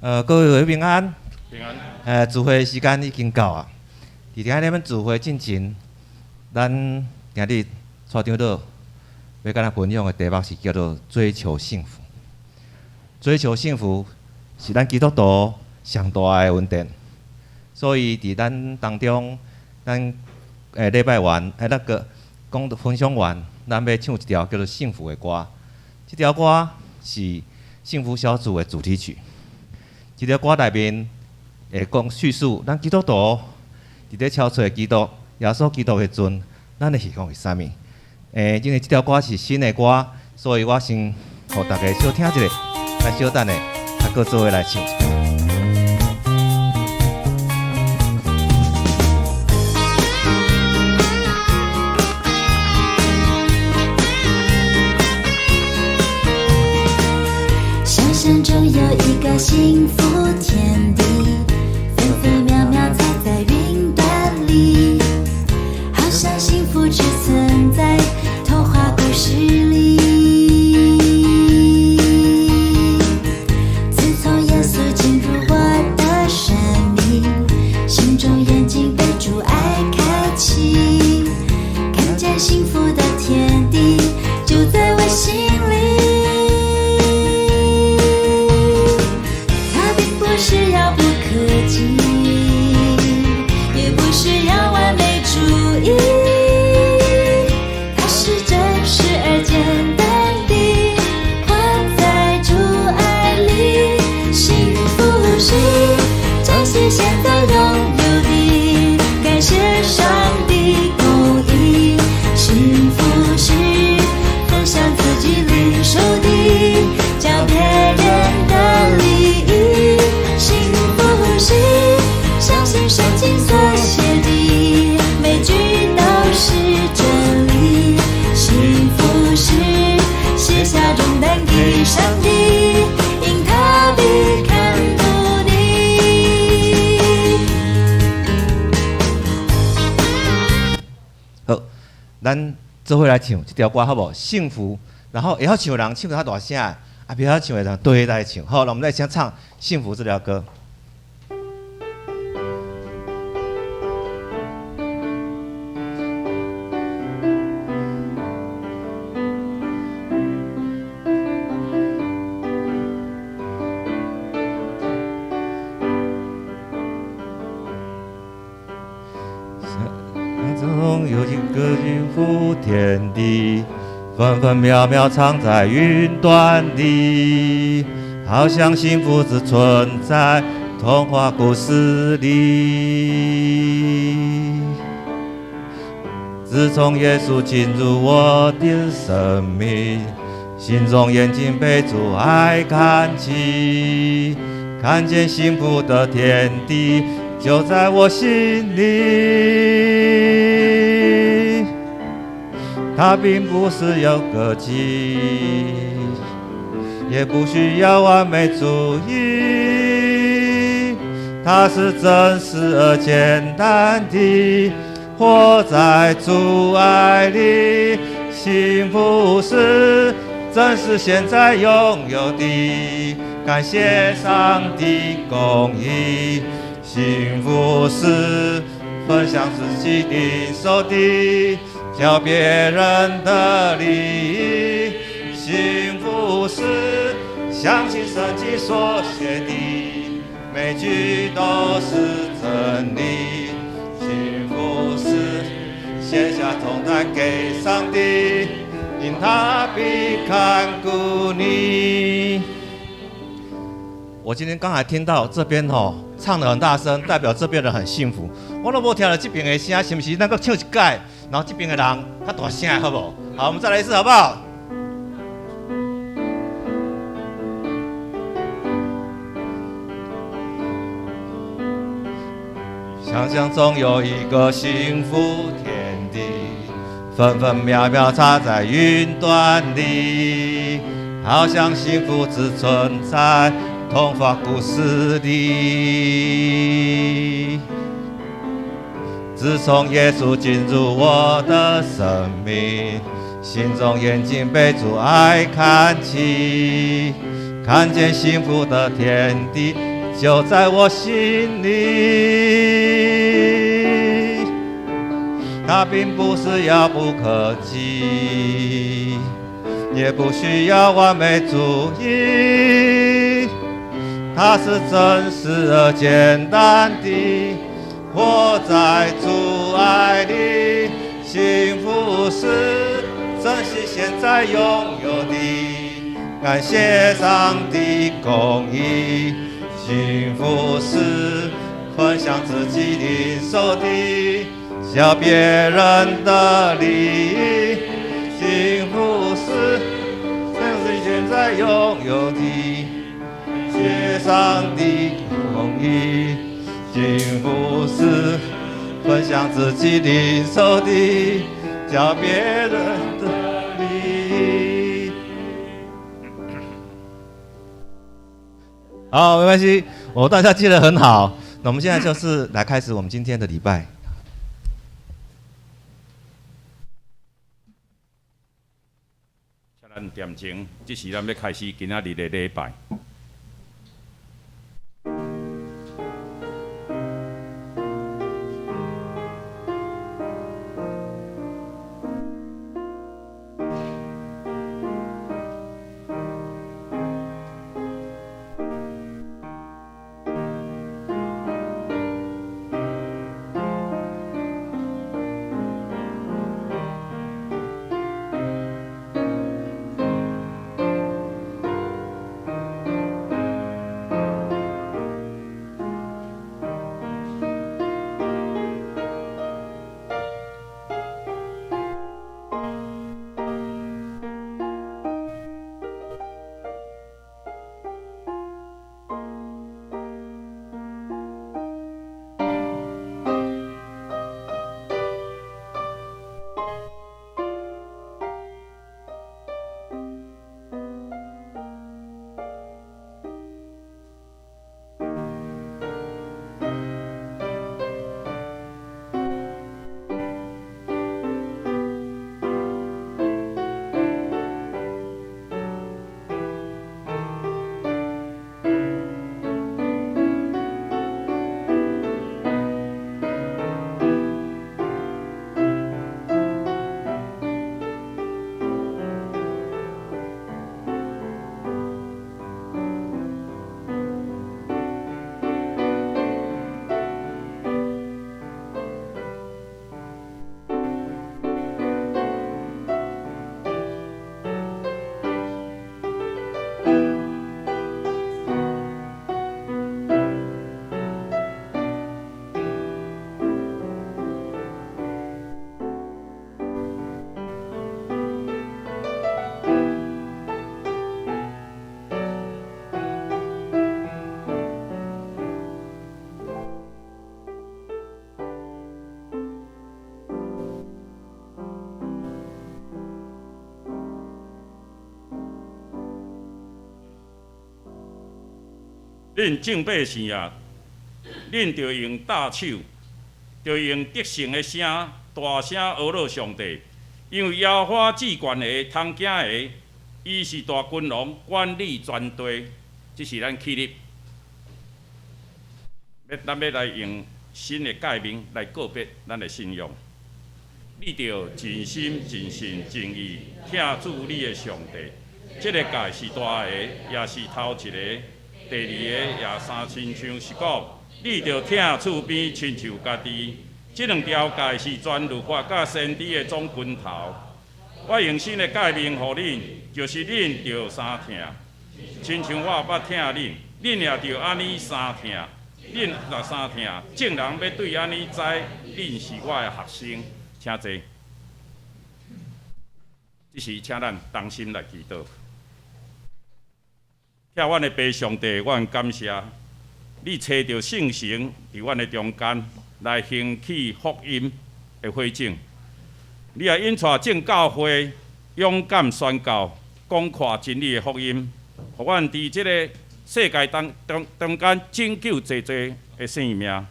各位平安。平安。聚会时间已经到啊。伫今日咱聚会进前，咱今日蔡长老要跟咱分享的题目是叫做追求幸福。追求幸福是咱基督徒上大的问题，所以伫咱当中，咱礼拜完那个讲分享完，咱要唱一条叫做《幸福》的歌。这条歌是幸福小组的主题曲。这条歌内面会讲叙述咱基督徒伫咧超找基督、耶稣基督的阵，咱的希望是啥物？因为这条歌是新的歌，所以我先互大家小听一下，来小等下，各做伙来唱一遍。想象中有一个幸福天地，分分秒秒踩在云端里，好像幸福只存在童话故事里。自从耶稣进入我的生命，心中眼睛被主爱开启，看见幸福的天地就在我心里。不是遥不可及，也不是要完美主义，它是真实而简单地活在主爱里。幸福是珍惜现在拥有的，感谢上帝公义。幸福是分享自己领受的，教别人的利益。相信圣经所写的每句都是真理。幸福是卸下重担给上帝，因他必看顾你。好，咱做伙来唱这条歌好不好？幸福，然后会晓唱的人唱较大声，不晓唱的人对来唱。好，那我们来先唱《幸福》这条歌。中有一个幸福天地，分分秒秒藏在云端里，好像幸福只存在童话故事里。自从耶稣进入我的生命，心中眼睛被主爱看启，看见幸福的天地就在我心里。它并不是有个技，也不需要完美主义，它是真实而简单的活在主爱里。幸福是真实现在拥有的，感谢上帝公义。幸福是分享自己领受的，教别人的利益。幸福是相信圣经所写的每句都是真理。幸福是卸下重担给上帝，因他必看顾你。我今天刚才听到这边唱得很大声，代表这边人很幸福。我都没听到这边的声，是不是？那个唱一届，然后这边的人较大声，好不好？好，我们再来一次，好不好？想象中有一个幸福天地，分分秒秒插在云端里，好像幸福只存在童话故事里。自从耶稣进入我的生命，心中眼睛被主爱看启，看见幸福的天地就在我心里。它并不是遥不可及，也不需要完美主义，它是真实而简单的，活在主爱里。幸福是珍惜现在拥有的，感谢上帝公义。幸福是分享自己领受的，叫别人的利益。幸福是珍惜现在拥有的，谢上帝公义。幸福是分享自己领受的，叫别人的利益。好，没关系，大家记得很好。那我们现在就是来开始我们今天的礼拜。咱点睛，这时咱要开始今仔日的礼拜。恁正百姓啊，恁着用大手，着用得胜的声，大声讹落上帝，因为耶和华至权的、通行的，伊是大君王，管理全地。这是咱起立，咱要来用新的诫命来告别咱的信仰。你着尽心、尽性、尽意听主你的上帝。这个诫是大个，也是头一个。第二个也三亲像是讲，你着听厝边亲像家己。这两条诫是全律法甲先知的总拳头。我用新的诫命互恁，就是恁着三听，亲像我捌听恁，恁也着安尼三听。恁若三听，众人要对安尼知，恁是我的学生。请坐。这时，请咱同心来祈祷。听阮的爸上帝，阮感谢你找到圣神伫阮的中间来兴起福音的火种。你也引带众教会勇敢宣告、广阔真理的福音，互阮伫即个世界中间拯救济济的性命。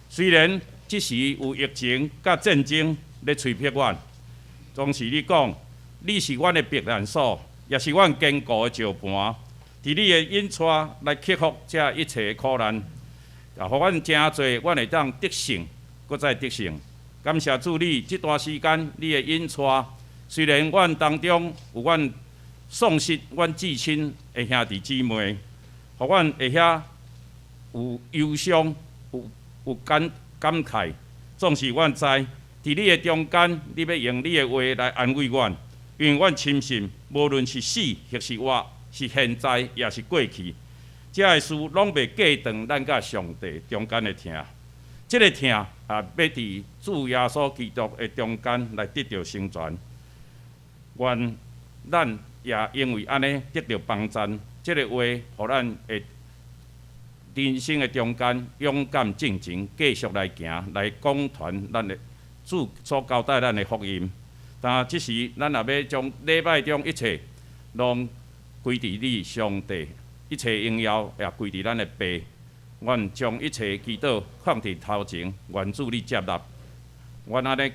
虽然即时有疫情甲战争咧吹逼阮，总是你讲，你是阮的避难所，也是阮坚固的石盘。伫你的引带来克服这一切的苦难，啊，互阮真侪，阮会当得胜，搁再得胜。感谢主你这段时间你的引带，虽然阮当中有阮丧失阮至亲的兄弟姊妹，互阮会遐有忧伤，有感慨，总是阮知，伫你的中间，你要用你的话来安慰阮，因为阮深信，无论是死或是活，是现在也是过去，这个事拢袂隔断咱甲上帝中间的疼。这个疼啊，要伫主耶稣基督的中间来得到成全。愿咱也因为安尼得到帮助，这个话，互咱会人生的中间勇敢正前，继续来行，来讲传咱的主所交代咱的福音。但即时，咱也要将礼拜中一切，拢归伫你上帝，一切荣耀也归伫咱的爸。愿将一切祈祷放伫头前，愿主你接纳。愿安尼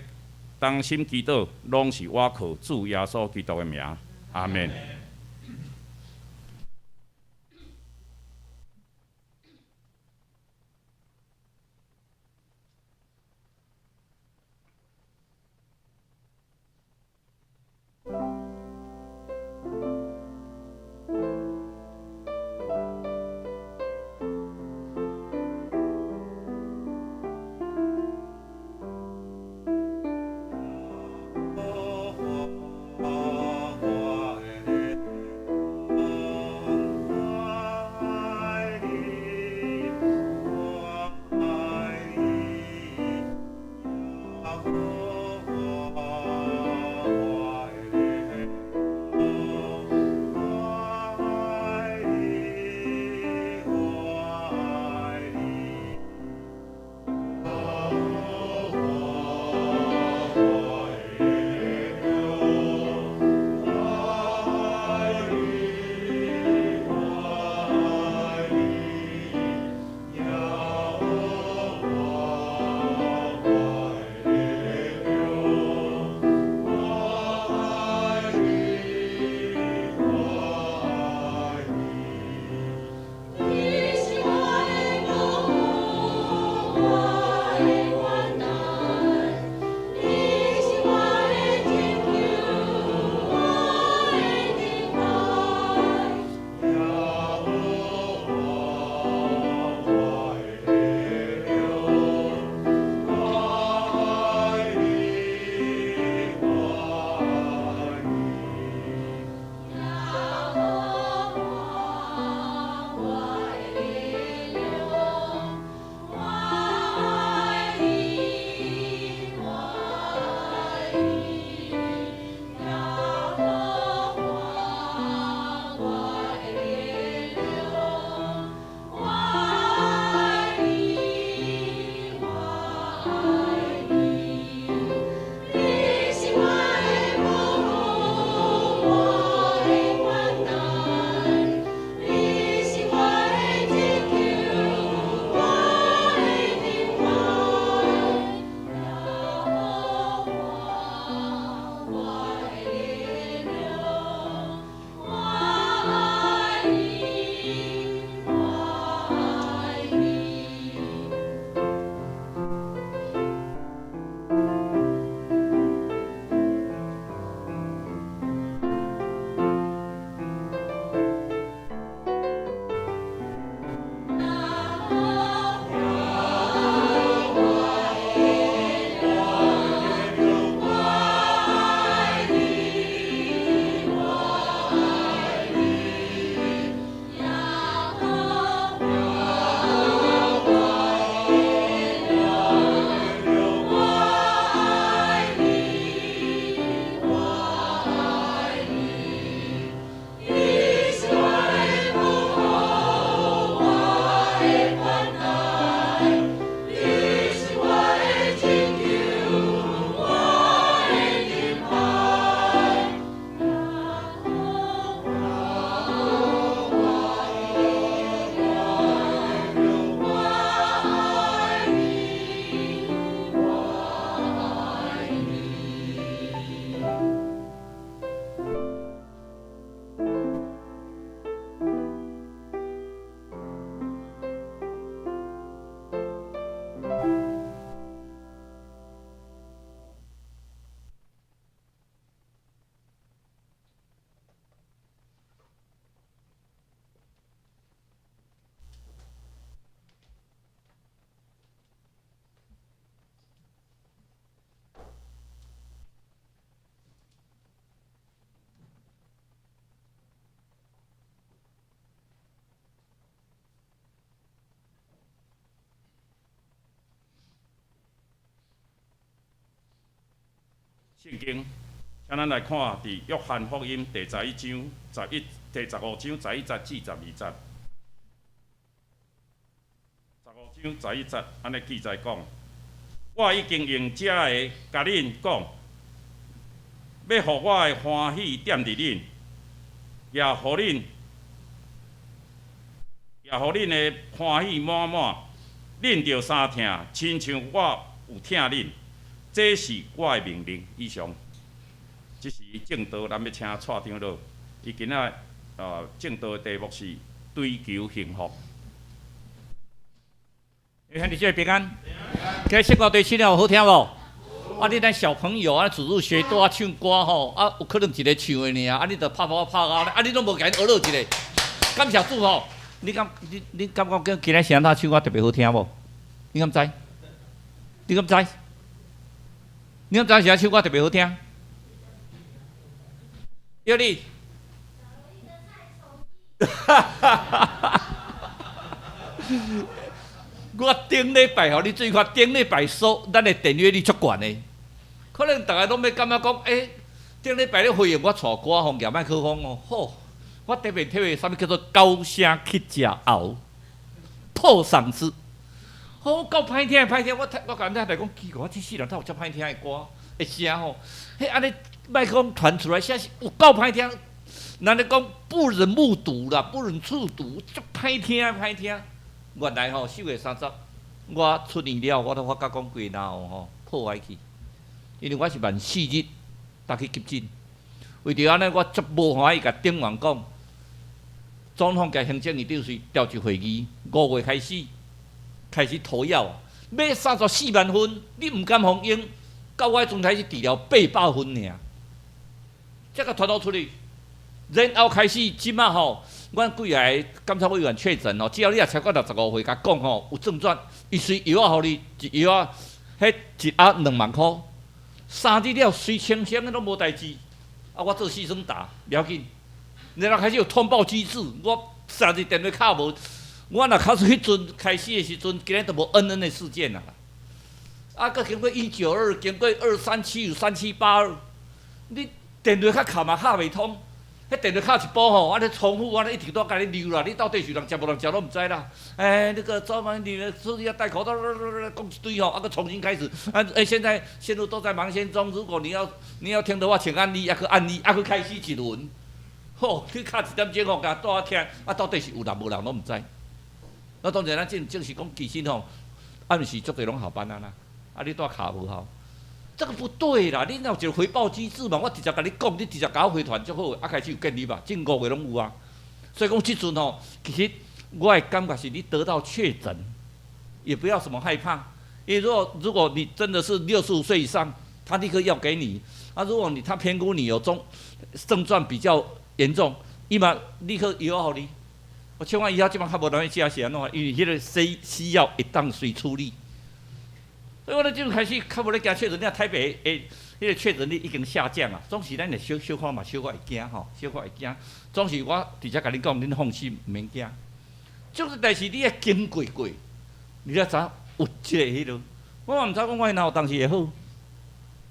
当心祈祷，拢是我靠主耶稣基督的名。阿门。圣经，请咱来看伫约翰福音第11章第15章11节至12节。15章11节安尼记载讲，我已经用这个甲恁讲，要互我的欢喜踮伫恁，也互恁的欢喜满满。恁着相疼，亲像我有疼恁。这是我的命令。以上，这是正道，咱要请蔡长老。伊今仔正道的题目是追求幸福。兄弟姐妹平安。今日圣歌队唱了好听无？啊，你咱小朋友啊，自入学多啊唱歌吼，啊有可能一个唱的尔，啊你着拍啊，啊你拢无甲因学落一个。感谢主吼，你感觉今日谁他唱歌特别好听无？你敢知？你敢知？你敢知谁唱歌特别好听？有你。我顶礼拜吼，你注意看，顶礼拜咱的订阅率足悬的，可能大家拢要感觉讲，顶礼拜咧会员我带歌吼，夹麦克风哦，好，我特别啥物叫做高声去食喉，破嗓子，好够歹听，我感觉来讲奇怪，我这世人哪有遮歹听的歌？会声吼，迄安尼麦克风传出来，声是有够歹听，人咧讲不忍目睹啦，不忍触睹，足歹听。原来吼4月30，我出院了，我都发觉讲规脑吼破坏去，因为我是万4日搭去急诊，为着安尼我足无欢喜，甲顶员讲，总统甲行政院长是调集会议，5月开始投药，买34万份，你毋敢放用，到我阵开始治疗800份尔，这个传导出去，然后开始即马吼。阮几个监察委员确诊哦，只要你也超过65岁，甲讲吼有症状，伊随药仔互你，一药仔，迄一盒2万块，3日了随清醒的拢无代志。啊，我做牺牲打，了紧。然后开始有通报机制，我3日电话卡无，我若卡出迄阵开始的时阵，今日都无恩的事件啦。啊，佮经过192，经过237、3782，你电话卡嘛卡袂通。迄电话卡一部吼，啊！你重复，我一直都甲你溜啦。你到底是人接无人接拢毋知啦。那个早晚你注意要戴口罩，讲一堆吼，啊，佮重新开始。现在线路都在忙线中。如果你要听的话，请按你，按你，佮开始一轮。吼，你卡1点钟吼，甲带我听，啊，到底是有人无人拢毋知。啊，当然咱正是讲其实吼，暗时足侪拢下班啊啦。啊，你带卡无效。这个不对啦！你若有一个回报机制嘛，我直接甲你讲，你直接甲我回传就好。啊，开始有建立嘛，近5月拢有啊。所以讲即阵吼，其实我的感觉是你得到确诊，也不要什么害怕。因为如果你真的是65岁以上，他立刻要给你。啊，如果他评估你有症状比较严重，伊嘛立刻药互你。我千万以后即摆较无人去食是安怎？因为迄个西药一当随处理。所以我咧即阵开始较无咧惊确诊，你看台北迄个确诊率已经下降啊。总是咱咧小可嘛，小可会惊吼，小可会惊。总是我直接甲你讲，恁放心，毋免惊。就是但是你要经过，你才知有即个迄落。我嘛毋知讲我哪有当时会好。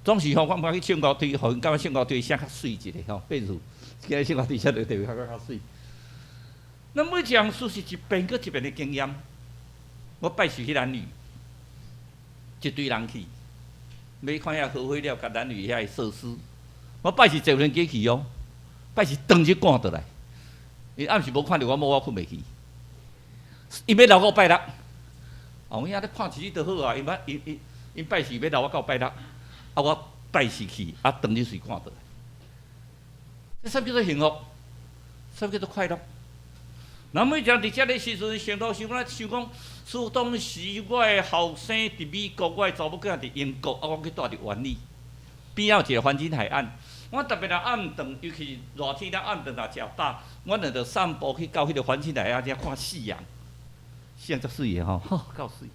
总是吼，我毋去唱歌队，互因感觉唱歌队声较水一个吼，变如今日唱歌队声就特别较水。那每一项事是一遍搁一遍的经验。我拜师去男女。一堆人去，要看遐好火了，甲咱女遐设施。我拜是坐无人机去哦，拜是当日赶倒来。伊暗时无看到我，我困袂去。伊要留我拜六，后影咧判一日就好啊。因拜是要留我到拜六，啊我拜是去，啊当日随赶倒来。这啥叫做幸福？啥叫做快乐？那每讲伫遮个时阵，想到想讲，当时我的后生伫美国，我的查某囝伫英国，啊，我去住伫湾里，边仔有一个环境海岸。我特别若暗顿，尤其热天了暗顿若食饱，我著散步去到迄个环境海岸遮看夕阳，夕阳足水的吼，够水。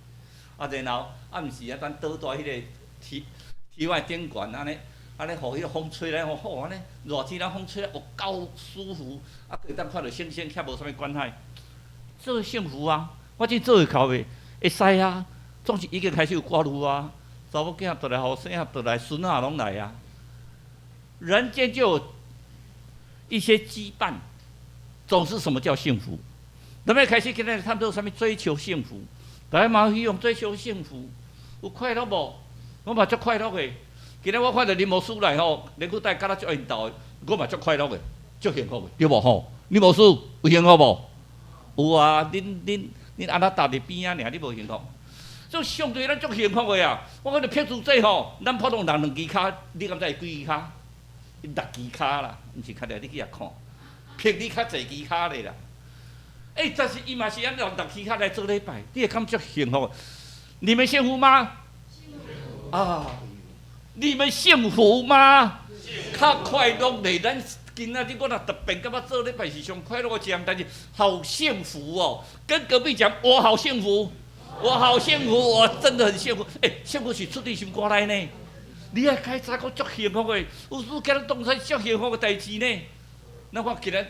啊，然后暗时啊，咱倒在迄个梯外顶悬安尼。互迄个风吹来，好安尼，热天咱风吹来，有够舒服，啊，可以当看到星星，遐无啥物关系，这幸福啊！我真做会到袂，会使啊，总是已经开始有挂路啊，查某囝倒来，后生仔倒来，孙仔拢来啊，人间就有一些羁绊，总是什么叫幸福？咱们开始今日探讨什么追求幸福？大家嘛希望追求幸福，有快乐无？我嘛足快乐的。今日我看到林牧师来吼，连去带甲咱足缘投的，我嘛足快乐的，足幸福的，对无吼？林牧师有幸福无？有啊，恁安那搭伫边啊，尔你无幸福？这相对咱足幸福的啊！我看到撇除这吼，咱普通人两支骹，你敢知会几支骹？6支骹啦，毋是较侪你去遐看，撇你较侪支骹咧啦。但是伊嘛是按6支骹来做礼拜，你会感觉幸福？你们幸福吗？啊，你们幸福吗？较快乐嘞！咱今仔日我若特别感觉做礼拜是上快乐的一件，但是好幸福哦！跟隔壁讲，我好幸福。我好幸福，我真的很幸福。幸福是出自心肝内呢。你也开始讲足幸福的，有时间咱当作足幸福的代志呢。咱看今日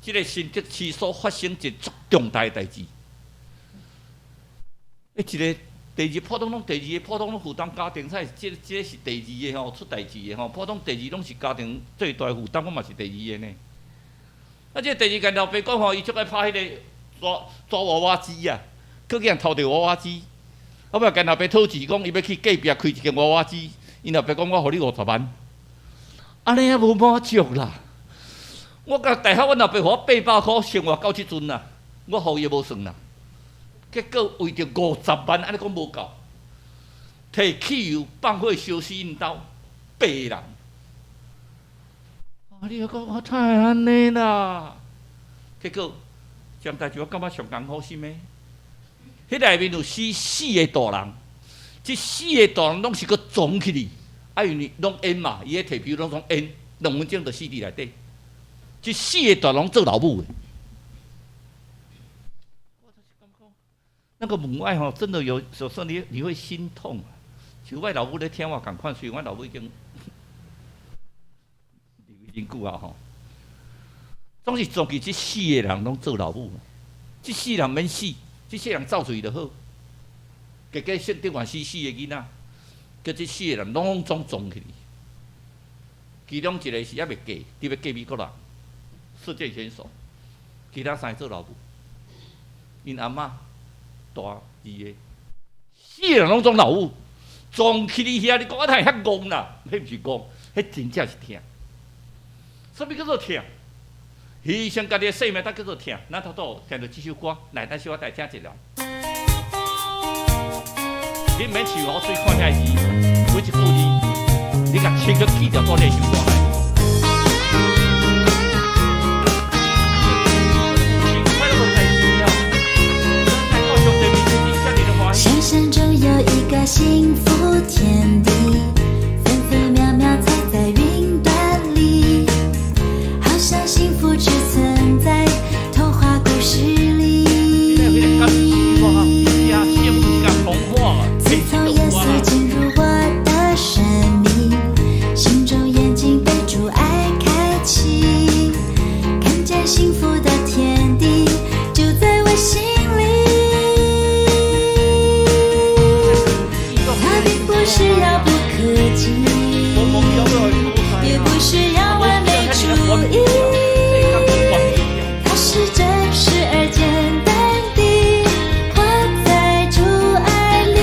这个新竹市所发生一足重大的代志。一个第二普通拢第二个普通拢负担家庭，才这是第二个吼出代志的吼。普通第二拢是家庭最大负担，我嘛是第二个呢。这第二间老爸讲吼，伊出来拍迄个抓娃娃机啊。去给人偷着娃娃机，后尾跟老爸讨钱，讲伊要去隔壁开一间娃娃机，因老爸讲我互你50万，安尼也无满足啦。我甲大学阮老爸互我800块生活到即阵啦，我互伊无算啦。结果为着50万，安尼讲无够，摕汽油放火烧死因兜8人。你又讲我太安尼啦，结果这代志我感觉上艰苦心的。迄内面有4个大人，这4个大人拢是个撞起哩，因为拢烟嘛，伊个提皮拢从烟，2分钟就死伫内底。这4个大人做老母的，我就是感觉那个母爱吼，真的有时候你会心痛啊。像我老母咧听我共款，虽然我老母已经离真久啊吼，总是撞起这4个人拢做老母，这4人免死。这4人走出去就好，结果设定完死4个囡仔，叫这4个人拢总撞起，其中一个是还袂嫁，伫要嫁美国人，射箭选手，其他3个做老母，因阿嬷大2个，4个人拢总老母，撞起你遐，你讲啊，太遐戆啦，迄毋是戆，迄真正是疼。什么叫做疼？牺牲家己的性命，才叫做疼。咱偷偷听到这首歌，来，咱小可带听一条。你免笑我水看遐字，每一句字，你甲清楚记着做这首歌来。想象中有一个幸福天地，分分秒秒踩在云端里，好像幸福只存在童话故事里。自从耶稣进入我的生命，心中眼睛被主爱开启，看见幸福的天地就在我心里。它并不是遥不可及，也不是要完美主义，它是真实而简单地活在主爱里。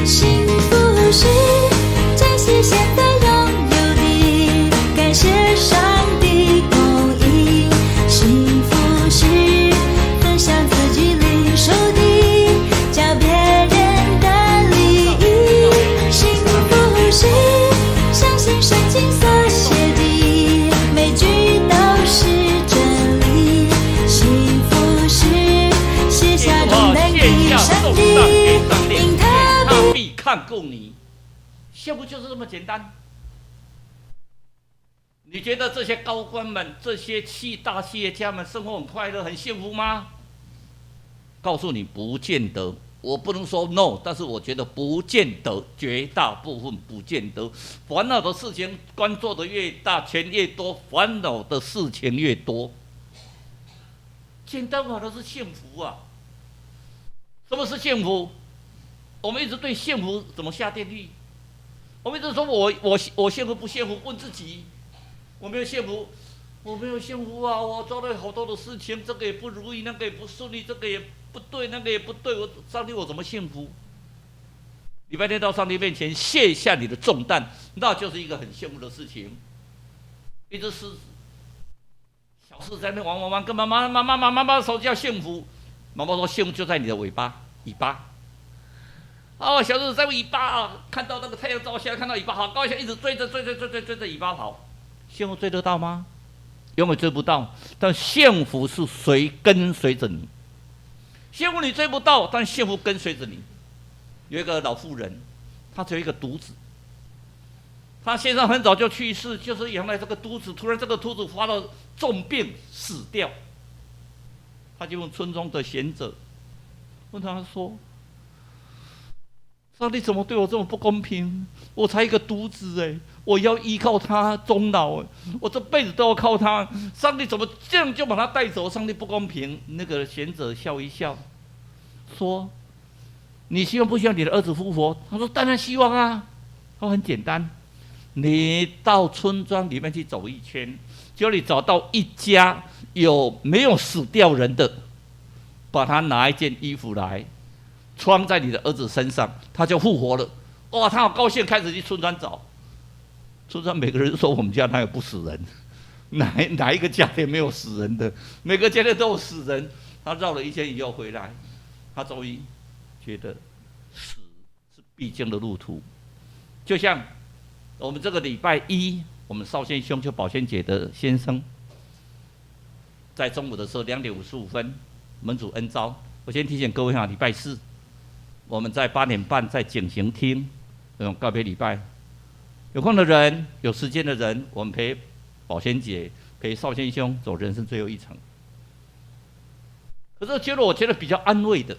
幸福是珍惜现在拥有的，感谢上帝供应。幸福是分享自己领受的，教别人的利益。幸福是相信圣经所写的，每句都是真理。幸福是卸下重担给上帝，因他必看顾你。幸福就是这么简单。你觉得这些高官们、这些大企业家们生活很快乐、很幸福吗？告诉你，不见得。我不能说 no， 但是我觉得不见得，绝大部分不见得。烦恼的事情，官做的越大，钱越多，烦恼的事情越多。简单法的是幸福啊！什么是幸福？我们一直对幸福怎么下定义？我们一直说我幸福不幸福？问自己，我没有幸福，我没有幸福啊！我做了好多的事情，这个也不如意，那个也不顺利，这个也不对，那个也不对，上帝我怎么幸福？礼拜天到上帝面前卸下你的重担，那就是一个很幸福的事情。一只狮子，小狮子在那玩，跟妈妈说叫幸福，妈妈说幸福就在你的尾巴。哦，小狮子在尾巴啊，看到那个太阳照下来，看到尾巴好高兴，一直追着尾巴跑。幸福追得到吗？永远追不到。但幸福是跟随着你。幸福你追不到，但幸福跟随着你。有一个老妇人，她只有一个独子，她先生很早就去世，就是养来这个独子，突然这个独子发了重病死掉。她就问村中的贤者，问他说：“上帝怎么对我这么不公平？我才一个独子哎，我要依靠他终老哎，我这辈子都要靠他。上帝怎么这样就把他带走？上帝不公平。”那个贤者笑一笑，说：“你希望不希望你的儿子复活？”他说：“当然希望啊。”他说：“很简单，你到村庄里面去走一圈，只要你找到一家没有死掉人的，把他拿一件衣服来穿在你的儿子身上，他就复活了。”哇，他好高兴，开始去村庄找。村庄每个人说：“我们家哪有不死人？哪一个家庭没有死人的？每个家庭都有死人。”他绕了一圈以后回来，他终于觉得死是必经的路途。就像我们这个礼拜一，我们少先兄就保鲜节的先生，在中午的时候2点55分，门主恩召。我先提醒各位哈，礼拜四我们在8点半在景行厅告别礼拜。有空的人，有时间的人，我们陪保鲜节，陪少先兄走人生最后一程。可是我觉得比较安慰的，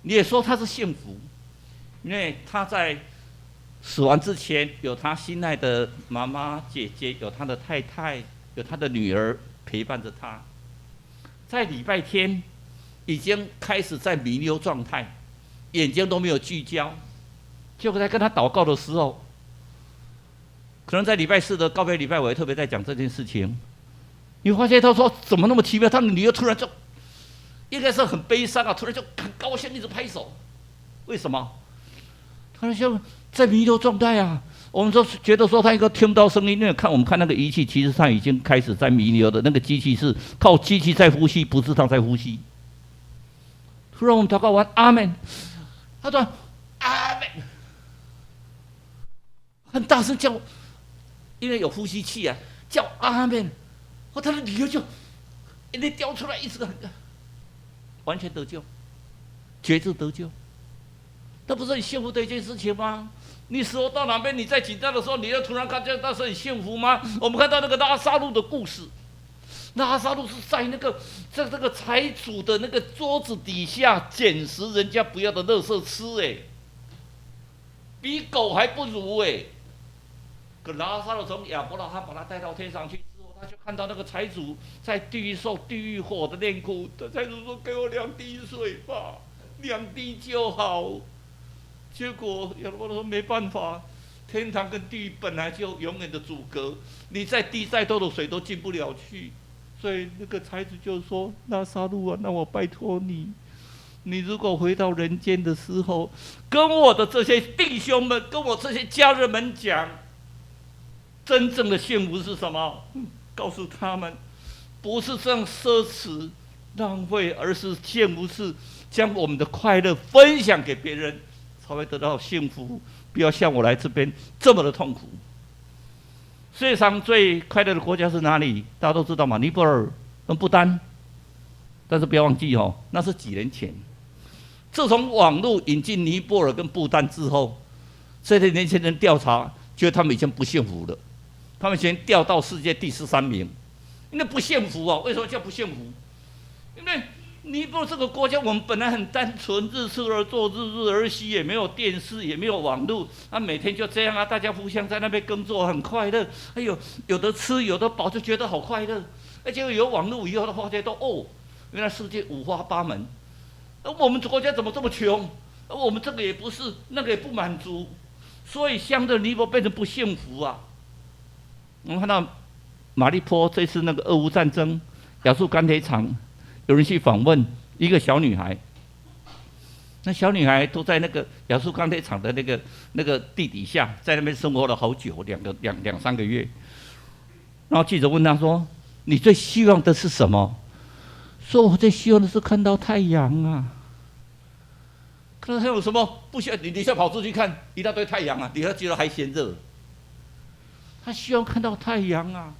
你也说他是幸福，因为他在死亡之前有他心爱的妈妈姐姐，有他的太太，有他的女儿陪伴着他。在礼拜天已经开始在弥留状态，眼睛都没有聚焦。结果在跟他祷告的时候，可能在礼拜四的告别礼拜，我也特别在讲这件事情。你发现他说怎么那么奇妙？他的女儿突然就应该是很悲伤啊，突然就很高兴，一直拍手。为什么？他说在弥留状态啊。我们都觉得说他一个听不到声音，因为我们看那个仪器，其实上已经开始在弥留的。那个机器是靠机器在呼吸，不是他在呼吸。突然我们祷告完，阿门。他说阿门，很大声叫，因为有呼吸器啊，叫阿门。他的女儿就眼泪掉出来，一直完全得救，绝志得救。那不是很幸福的一件事情吗？你死后到哪边，你在紧张的时候，你要突然看见，那是很幸福吗？我们看到那个拉撒路的故事，拉撒路是在这个财主的那个桌子底下捡拾人家不要的垃圾吃，哎，比狗还不如哎。可拉撒路从亚伯拉罕把他带到天上去之后，他就看到那个财主在地狱受地狱火的炼苦。财主说：“给我2滴水吧，2滴就好。”结果亚伯拉罕说：“没办法，天堂跟地狱本来就永远的阻隔，你再滴再多的水都进不了去。”所以那个财主就说：“拉撒路啊，那我拜托你，你如果回到人间的时候，跟我的这些弟兄们，跟我这些家人们讲，真正的幸福是什么？告诉他们，不是这样奢侈浪费，而是幸福是将我们的快乐分享给别人，才会得到幸福。不要像我来这边这么的痛苦。”世界上最快乐的国家是哪里？大家都知道嘛，尼泊尔跟不丹。但是不要忘记哦，那是几年前。自从网络引进尼泊尔跟不丹之后，这些年轻人调查，觉得他们已经不幸福了。他们以前掉到世界第13名，因为不幸福啊。为什么叫不幸福？因为尼泊尔这个国家，我们本来很单纯，日出而作，日日而息，也没有电视，也没有网络，每天就这样啊，大家互相在那边耕作，很快乐。哎呦，有的吃，有的饱，就觉得好快乐。而且有网络以后的话，觉得原来世界五花八门。我们国家怎么这么穷？我们这个也不是，那个也不满足，所以相对尼泊尔变成不幸福啊。我们看到马利坡这次那个俄乌战争，亚速钢铁厂有人去访问一个小女孩，那小女孩都在那个亚速钢铁厂的那个地底下，在那边生活了好久，两三个月。然后记者问她说：“你最希望的是什么？”说：“我最希望的是看到太阳啊。”看到太阳有什么不需要？你现在跑出去看一大堆太阳啊，你还觉得还嫌热？他希望看到太阳啊。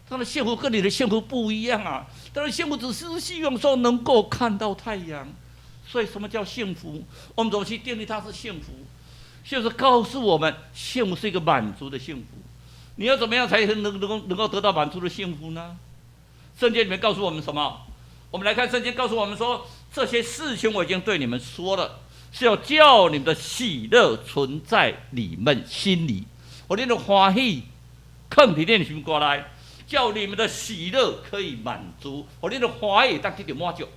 他的幸福跟你的幸福不一样啊。当然，幸福只是希望说能够看到太阳。所以，什么叫幸福？我们怎么去定义它是幸福？就是告诉我们，幸福是一个满足的幸福。你要怎么样才能够得到满足的幸福呢？圣经里面告诉我们什么？我们来看圣经告诉我们说，这些事情我已经对你们说了，是要叫你们的喜乐存在你们心里。我令人欢喜，放在你们心过来，叫你们的喜乐可以满足。我令人欢喜，当得到满足。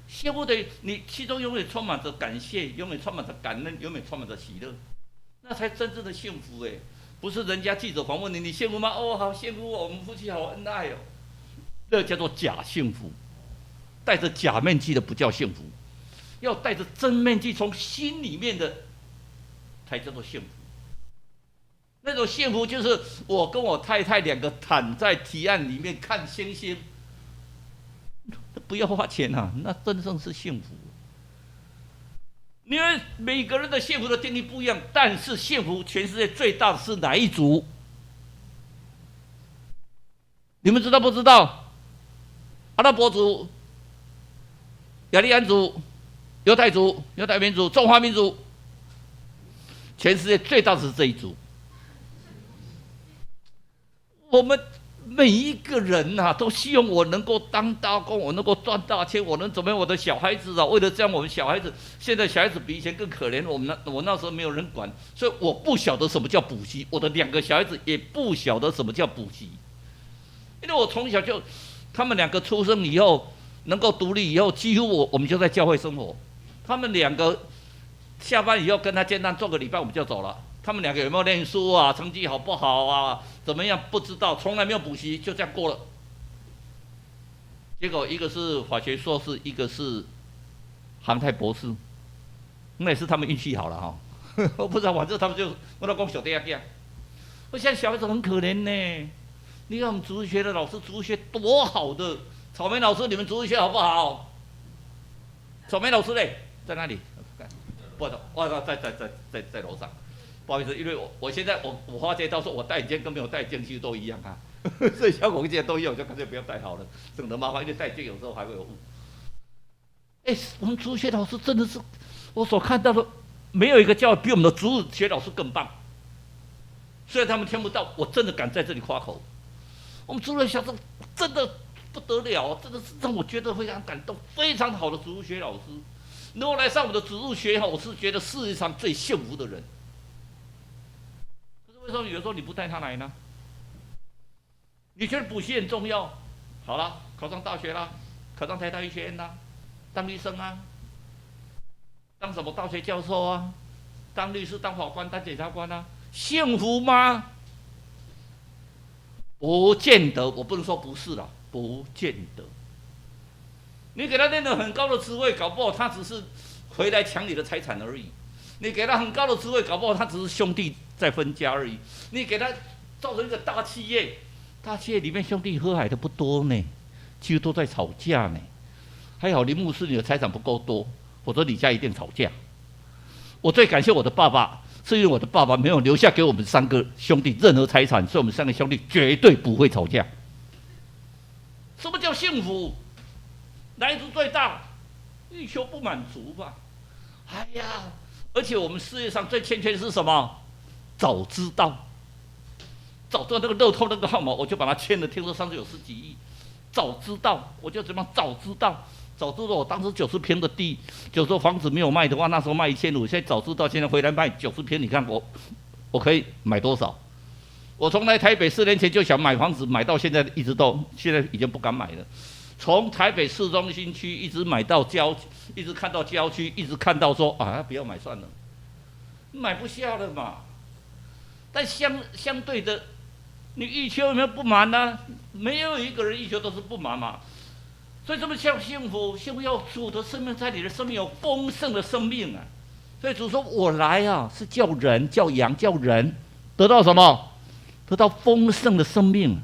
幸福的你其中永远充满着感谢，永远充满着感恩，永远充满着喜乐，那才真正的幸福哎！不是人家记者访问你，你幸福吗？哦，好幸福哦，我们夫妻好恩爱哦。这叫做假幸福，戴着假面具的不叫幸福，要戴着真面具从心里面的才叫做幸福。那种幸福就是我跟我太太两个躺在堤岸里面看星星，不要花钱啊，那真正是幸福。因为每个人的幸福的定义不一样，但是幸福全世界最大的是哪一族？你们知道不知道？阿拉伯族、雅利安族、犹太族、犹太民族、中华民族，全世界最大的是这一族。我们每一个人啊，都希望我能够当大工，我能够赚大钱，我能怎么样？我的小孩子啊，为了这样，我们小孩子现在小孩子比以前更可怜。我那时候没有人管，所以我不晓得什么叫补习。我的两个小孩子也不晓得什么叫补习，因为我从小就，他们两个出生以后能够独立以后，几乎我们就在教会生活。他们两个下班以后跟他见面做个礼拜，我们就走了。他们两个有没有念书啊？成绩好不好啊？怎么样？不知道，从来没有补习，就这样过了。结果一个是法学硕士，一个是航太博士，那也是他们运气好了哈。我不知道，反正他们就我老公小弟啊，我现在小孩子很可怜呢。你看我们植物学的老师，植物学多好的，草莓老师，你们植物学好不好？草莓老师嘞，在哪里？不知道，我在楼上。不好意思，因为我现在我花这到时候我戴眼镜跟没有戴眼镜其实都一样啊，所以像我现在都一样，我就干脆不要戴好了，省得麻烦，因为戴眼镜有时候还会有误。我们植物学老师真的是我所看到的，没有一个教比我们的植物学老师更棒。虽然他们听不到，我真的敢在这里夸口，我们植物学小生真的不得了，真的是让我觉得非常感动，非常好的植物学老师。能够来上我们的植物学，我是觉得世界上最幸福的人。为什么有时候你不带他来呢？你觉得补习很重要？好了，考上大学啦，考上台大医学院啦，当医生啊，当什么大学教授啊，当律师、当法官、当检察官啊，幸福吗？不见得，我不能说不是啦，不见得。你给他练得很高的职位，搞不好他只是回来抢你的财产而已。你给他很高的职位，搞不好他只是兄弟在分家而已。你给他造成一个大企业，大企业里面兄弟和蔼的不多呢，几乎都在吵架呢。还好林牧师你的财产不够多，否则你家一定吵架。我最感谢我的爸爸，是因为我的爸爸没有留下给我们三个兄弟任何财产，所以我们三个兄弟绝对不会吵架。什么叫幸福？哪一族最大？欲求不满足吧。哎呀！而且我们世界上最欠缺的是什么？早知道那个乐透那个号码，我就把它签了。听说上次有10几亿，早知道我就怎么样？早知道我当时90平的地，90平房子没有卖的话，那时候卖1500，现在早知道现在回来卖90平，你看我可以买多少？我从来台北4年前就想买房子，买到现在现在已经不敢买了。从台北市中心区一直买到一直看到郊区，一直看到说啊，不要买算了，买不下了嘛。但相对的，你欲求有没有不满呢？没有一个人欲求都是不满嘛。所以这么像幸福，幸福要主的生命在你的生命有丰盛的生命啊。所以主说：“我来啊，是叫人、叫羊、叫人得到什么？得到丰盛的生命。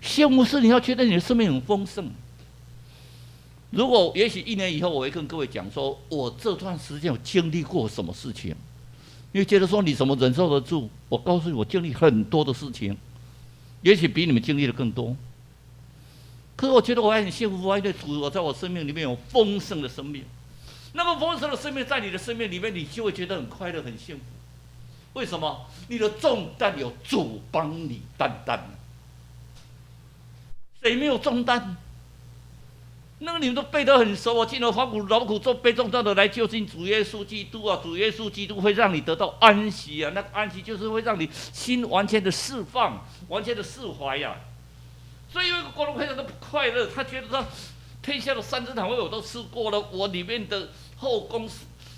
幸福是你要觉得你的生命很丰盛。如果也许1年以后，我会跟各位讲说，我这段时间有经历过什么事情。因为觉得说你怎么忍受得住？我告诉你，我经历很多的事情，也许比你们经历的更多。可是我觉得我还很幸福，因为主我在我生命里面有丰盛的生命。那么丰盛的生命在你的生命里面，你就会觉得很快乐、很幸福。为什么？你的重担有主帮你担当。谁没有重担？那个你们都背得很熟。我进了劳苦做背重担的来就近主耶稣基督啊！主耶稣基督会让你得到安息啊！那个安息就是会让你心完全的释放、完全的释怀呀。所以有一个国中非常的不快乐，他觉得他天下的三珍海味我都吃过了，我里面的后宫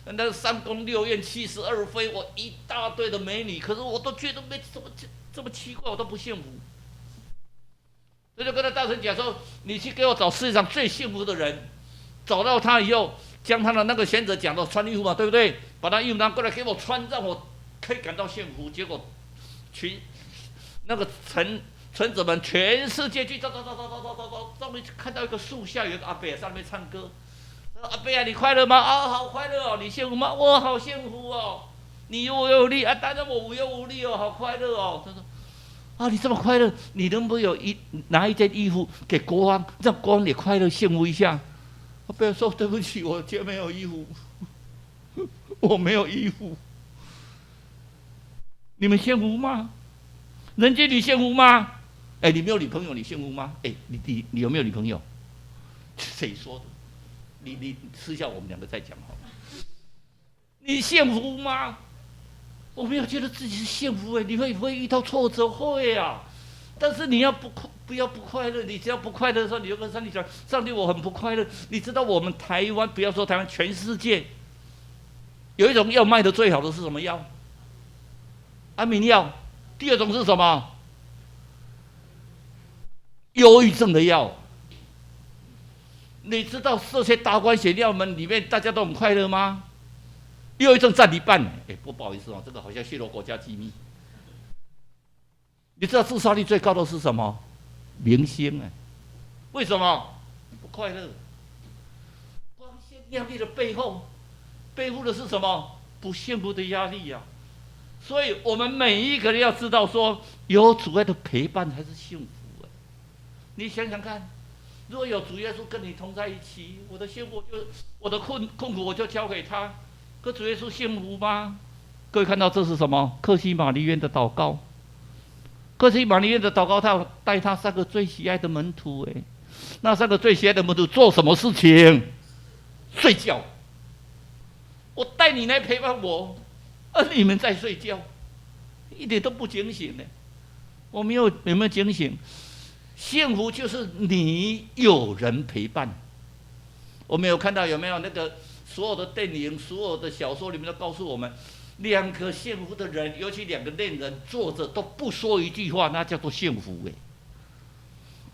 那个3宫6院72妃，我一大堆的美女，可是我都觉得没这么奇怪，我都不幸福。所以就跟他大声讲说：“你去给我找世界上最幸福的人，找到他以后，将他的那个贤者讲的穿衣服嘛，对不对？把他衣服拿过来给我穿，让我可以感到幸福。结果那个臣子们全世界去找，终于看到一个树下有一个阿伯在那边唱歌。阿伯啊，你快乐吗？啊，好快乐哦！你幸福吗？我好幸福哦！你有忧无虑啊，当然我无忧无虑哦，好快乐哦。”他说：“啊，你这么快乐，你能不能拿一件衣服给国王，让国王也快乐幸福一下？”阿伯说：“对不起，我今天没有衣服，我没有衣服。你们幸福吗？人间你幸福吗？哎，你没有女朋友，你幸福吗？哎，你有没有女朋友？谁说的？你私下我们2个再讲好吗？你幸福吗？我没有觉得自己是幸福哎，你会不会遇到挫折？会啊，但是你要不要不快乐？你只要不快乐的时候，你就跟上帝讲：上帝，我很不快乐。你知道我们台湾，不要说台湾，全世界有一种药卖的最好的是什么药？安眠药。第2种是什么？忧郁症的药。你知道这些达官显要们里面大家都很快乐吗？忧郁症占1半。哎，不好意思哦，这个好像泄露国家机密。你知道自杀率最高的是什么？明星哎。为什么？不快乐。光鲜亮丽的背后，背负的是什么？不幸福的压力呀。所以我们每一个人要知道说，有主爱的陪伴才是幸福。你想想看，如果有主耶稣跟你同在一起，我的幸福我的困苦我就交给他。可主耶稣幸福吗？各位看到这是什么？客西马尼园的祷告。客西马尼园的祷告，他带他3个最喜爱的门徒，那3个最喜爱的门徒做什么事情？睡觉。我带你来陪伴我，而你们在睡觉，一点都不警醒呢。我们有没有警醒？幸福就是你有人陪伴。我们有看到有没有那个所有的电影、所有的小说里面都告诉我们，2个幸福的人，尤其2个恋人坐着都不说一句话，那叫做幸福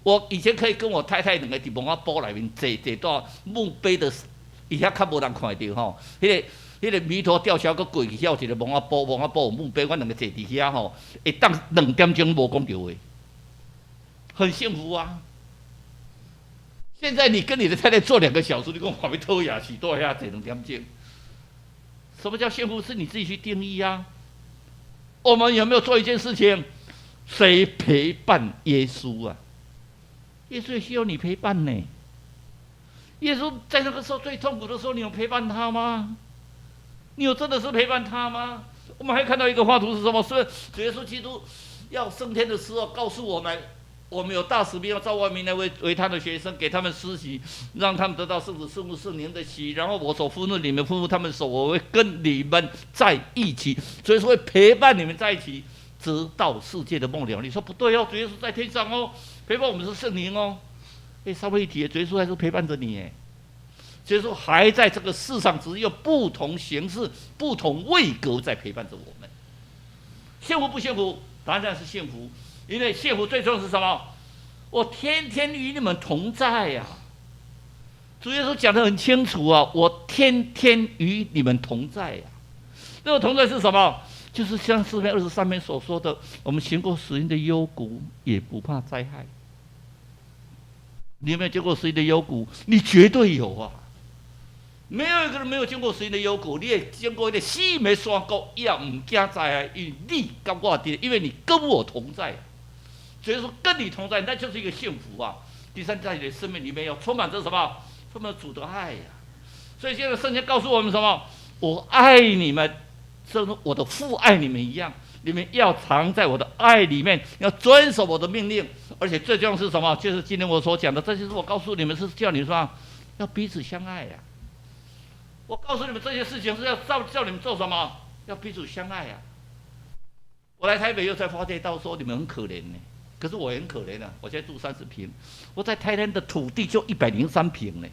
我以前可以跟我太太2个在蒙阿波里面坐到墓碑的，以前较无人看到吼，迄个弥陀吊桥搁过去，遐有一个蒙阿波有墓碑，阮2个坐伫遐吼，会当2点钟无讲着话。很幸福啊！现在你跟你的太太坐2个小时，你跟我旁边偷牙起坐下坐2点钟。什么叫幸福？是你自己去定义啊。我们有没有做一件事情？谁陪伴耶稣啊？耶稣也需要你陪伴呢。耶稣在那个时候最痛苦的时候，你有陪伴他吗？你有真的是陪伴他吗？我们还看到一个画图是什么？是主耶稣基督要升天的时候，告诉我们。我们有大使命要召万民来为他的学生，给他们施洗，让他们得到圣子、圣父、圣灵的洗。然后我所吩咐你们，吩咐他们手，我会跟你们在一起，所以说会陪伴你们在一起，直到世界的末了。你说不对哦，主耶稣在天上哦，陪伴我们是圣灵哦。稍微一提，主耶稣还是陪伴着你主耶稣还在这个世上，只有不同形式、不同位格在陪伴着我们。幸福不幸福？当然是幸福。因为幸福最重要是什么？我天天与你们同在呀、主耶稣讲得很清楚啊，我天天与你们同在呀、那个同在是什么？就是像诗篇23篇所说的，我们行过死荫的幽谷，也不怕灾害。你有没有经过死荫的幽谷？你绝对有啊！没有一个人没有经过死荫的幽谷，你也经过一个死没山谷，也唔惊灾害，因为你跟我的，因为你跟我同在。所以说跟你同在，那就是一个幸福啊！第三，在你的生命里面要充满着什么？充满主的爱呀、所以现在圣经告诉我们什么？我爱你们，正如我的父爱你们一样。你们要藏在我的爱里面，要遵守我的命令。而且最重要是什么？就是今天我所讲的，这就是我告诉你们，是叫你们说要彼此相爱呀、我告诉你们这些事情是要叫你们做什么？要彼此相爱呀、我来台北又才发现到说你们很可怜呢，可是我也很可怜啊！我现在住30坪，我在台南的土地就103坪呢。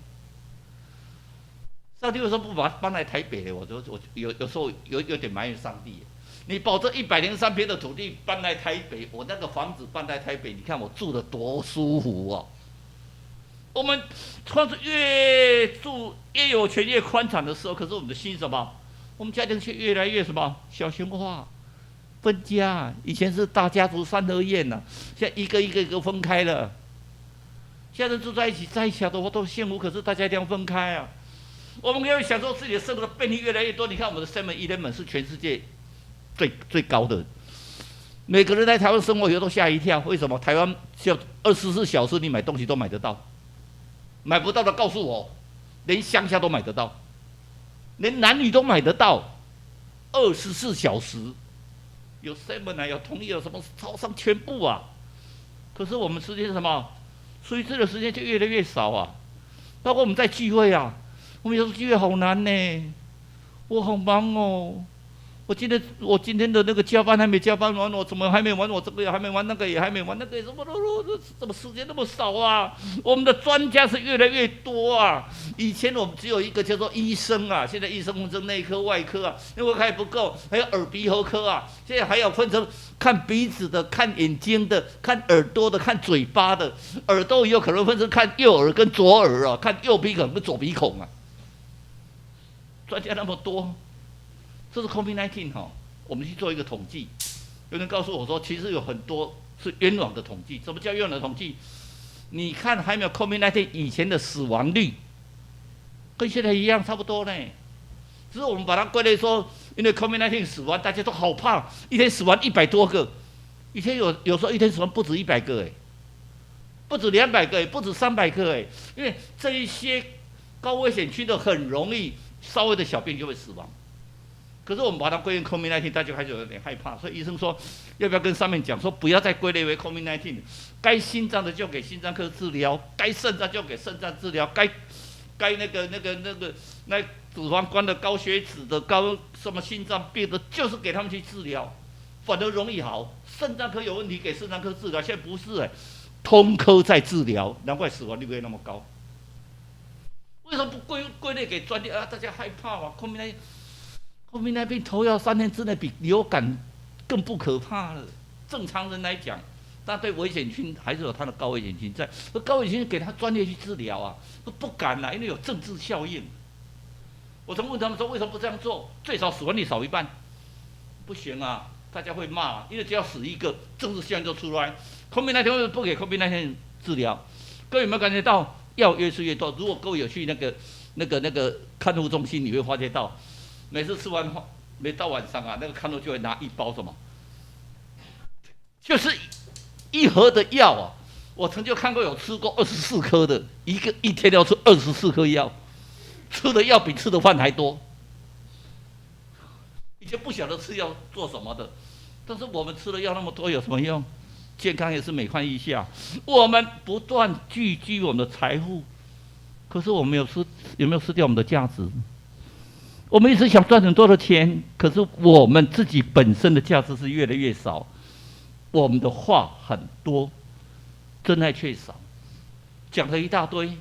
上帝为什么不把它搬来台北呢？我有时候有点埋怨上帝。你把这103坪的土地搬来台北，我那个房子搬来台北，你看我住得多舒服啊！我们窗子越住越有权越宽敞的时候，可是我们的心什么？我们家庭却越来越什么小型化、分家。以前是大家族3合宴呐、现在一个分开了。现在住在一起，再小的话都幸福，可是大家一定要分开啊！我们可以享受自己的生活的便利越来越多。你看我们的 7-Eleven 是全世界最高的，每个人在台湾生活以后都吓一跳。为什么？台湾就24小时你买东西都买得到，买不到的告诉我，连乡下都买得到，连男女都买得到，24小时有 7啊，有统一，有什么超商全部啊。可是我们时间是什么？所以这个时间就越来越少啊。包括我们在聚会啊，我们有时候聚会好难呢，我好忙哦。我今天的那个加班还没加班完，我怎么还没完？我这个也还没完，那个也还没完，那个什么怎么时间那么少啊？我们的专家是越来越多啊！以前我们只有一个叫做医生啊，现在医生分成内科、外科啊，因为还不够，还有耳鼻喉科啊，现在还要分成看鼻子的、看眼睛的、看耳朵的、看嘴巴的，耳朵也有可能分成看右耳跟左耳啊，看右鼻孔跟左鼻孔啊，专家那么多。这是 COVID-19 哈，我们去做一个统计，有人告诉我说，其实有很多是冤枉的统计。什么叫冤枉的统计？你看还没有 COVID-19 以前的死亡率，跟现在一样差不多呢。只是我们把它归类说，因为 COVID-19 死亡，大家都好怕，一天死亡100多个，以前有时候一天死亡不止100个不止200个不止300个因为这一些高危险区的很容易稍微的小病就会死亡。可是我们把它归为 COVID-19， 大家开始有点害怕，所以医生说，要不要跟上面讲说，不要再归类为 COVID-19， 该心脏的就给心脏科治疗，该肾脏就给肾脏治疗，该那脂肪肝的、高血脂的、高什么心脏病的，就是给他们去治疗，反而容易好。肾脏科有问题给肾脏科治疗，现在不是通科在治疗，难怪死亡率会那么高。为什么不归类给专业啊？大家害怕嘛 ？COVID-19 头要3天之内比流感更不可怕了。正常人来讲，但对危险群还是有它的高危险群在。而高危险群给他专业去治疗啊，不敢因为有政治效应。我曾问他们说，为什么不这样做？最少死亡率少一半。不行啊，大家会骂，因为只要死一个，政治效应就出来。COVID-19 为什么不给 COVID-19 治疗？各位有没有感觉到药越吃越多？如果各位有去那个看护中心，你会发觉到。每次吃完没到晚上啊，那个看护就会拿一包什么，就是一盒的药啊。我曾经看过有吃过24颗的，一天要吃24颗药，吃的药比吃的饭还多。以前不晓得吃药做什么的，但是我们吃了药那么多有什么用？健康也是每况愈下。我们不断聚集我们的财富，可是我们有没有失掉我们的价值？我们一直想赚很多的钱，可是我们自己本身的价值是越来越少。我们的话很多，真爱却少，讲了一大堆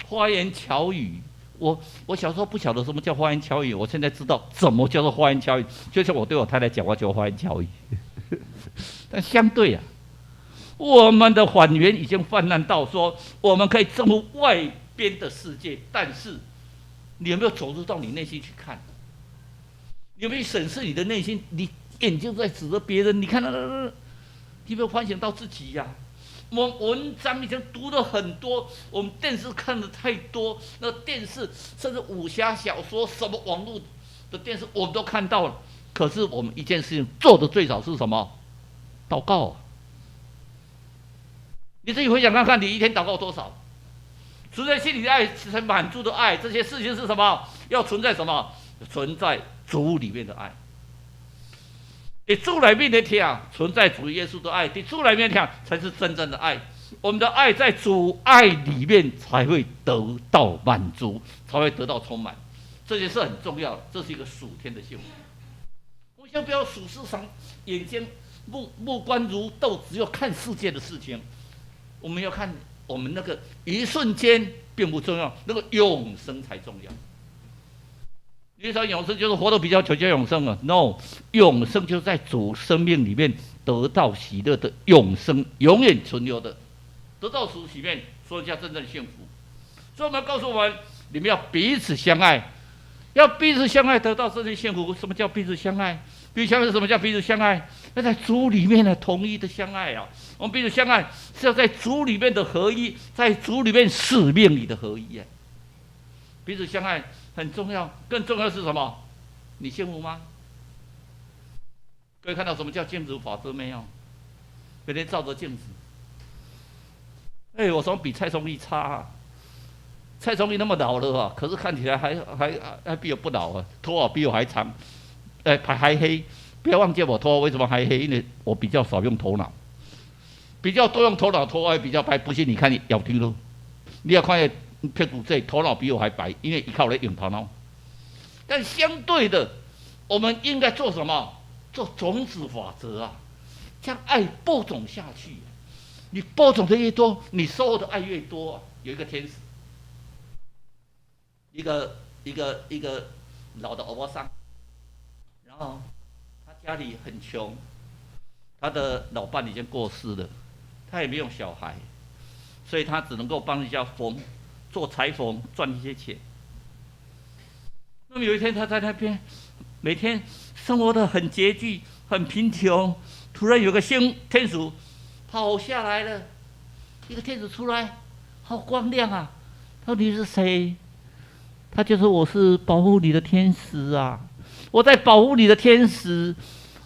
花言巧语。我小时候不晓得什么叫花言巧语，我现在知道怎么叫做花言巧语。就像我对我太太讲话叫花言巧语，但相对我们的谎言已经泛滥到说，我们可以征服外边的世界，但是你有没有走入到你内心去看？你有没有审视你的内心？你眼睛在指着别人，你看到，你有没有反省到自己呀？我们文章已经读了很多，我们电视看的太多，那电视甚至武侠小说，什么网络的电视我们都看到了。可是我们一件事情做的最少是什么？祷告啊！你自己回想看看，你一天祷告多少？存在心里的爱，是满足的爱，这些事情是什么？要存在什么？存在主里面的爱。你主里面的听，存在主耶稣的爱，你主里面听才是真正的爱。我们的爱在主爱里面才会得到满足，才会得到充满。这些是很重要的，这是一个属天的幸福。我们先不要数世上眼睛目光如豆，只有看世界的事情。我们要看我们那个一瞬间并不重要，那个永生才重要。你说永生就是活得比较久就永生了 ？No， 永生就是在主生命里面得到喜乐的永生，永远存留的，得到主里面说一下真正幸福。所以我们告诉我们，你们要彼此相爱，要彼此相爱得到真正幸福。什么叫彼此相爱？彼此相爱是什么叫彼此相爱？要在主里面的统一的相爱啊！我们彼此相爱是要在主里面的合一，在主里面使命里的合一啊！彼此相爱很重要，更重要是什么？你幸福吗？各位看到什么叫镜子法则没有？每天照着镜子，我怎么比蔡崇义差啊？蔡崇义那么老了啊，可是看起来还比我不老啊，头发比我还长，还黑。不要忘记我头发为什么还黑，因为我比较少用头脑，比较多用头脑，头发也比较白。不信你看你摇听咯，你要看屁股这头脑比我还白，因为依靠来用头脑。但相对的，我们应该做什么？做种子法则啊，将爱播种下去。你播种的越多，你收获的爱越多啊。有一个天使，一个老的欧巴桑，然后他家里很穷，他的老伴已经过世了，他也没有小孩，所以他只能够帮人家做裁缝赚一些钱。那么有一天他在那边每天生活的很拮据很贫穷，突然有个天使跑下来了，一个天使出来，好光亮啊！他说：“你是谁？”他就说：“我是保护你的天使啊，我在保护你的天使。”